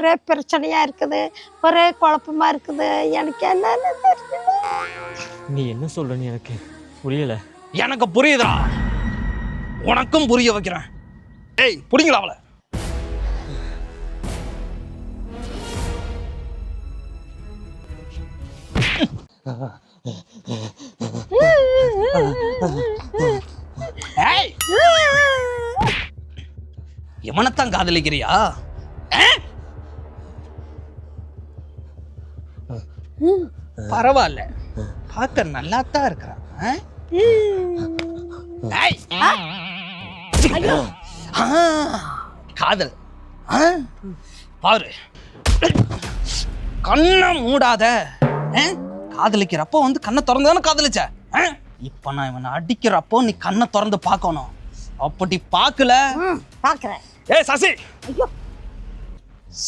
ஒரே பிரச்சனையா இருக்குது, ஒரே குழப்பமா இருக்குது. எனக்கு என்னன்னு தெரியல. நீ என்ன சொல்றன்னு எனக்கு புரியல. எனக்கு புரியுதா? உனக்கும் புரிய வைக்கிறேன். ஏய் புடிங்களா அவளை. ஏய் இவனைத்தான் காதலிக்கிறியா? பரவாயில்ல, பார்க்க நல்லாத்தான் இருக்கிறான். காதல் பாரு, கண்ணை மூடாத. காதலிக்கிறப்போ வந்து கண்ணை திறந்தானே காதலிச்ச. இப்ப நான் இவனை அடிக்கிறப்போ நீ கண்ணை திறந்து பார்க்கணும். அப்படி பார்க்கல பாக்குறேன். ஏய் சசி, ஐயோ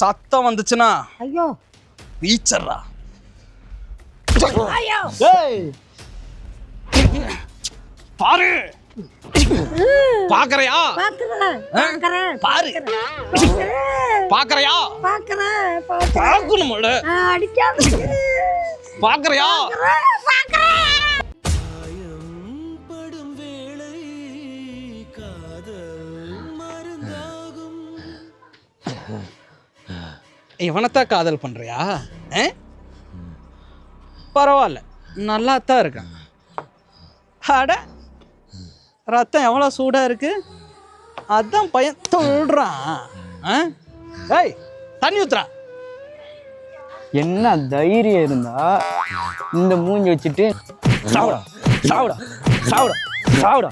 சத்தம் வந்துச்சுன்னா ஐயோ வீச்சர்றா. ஐயோ ஏய் பாரு, பாக்குறியா? பாக்குறேன் பாரு, பாக்குறியா? பாக்குறேன். பாக்கணும்ல, அடிக்காத. பாக்குறியா? இவனைத்தான் காதல் பண்றியா? பரவாயில்ல, நல்லாத்தான் இருக்கான். அட ரத்தம் எவ்வளோ சூடா இருக்கு, அதான் பையன் தொழுறான். ஏய் தண்ணி ஊத்துறா. என்ன தைரியம் இருந்தா இந்த மூஞ்சி வச்சுட்டு சாவுடா சாவுடா சாவுடா சாவுடா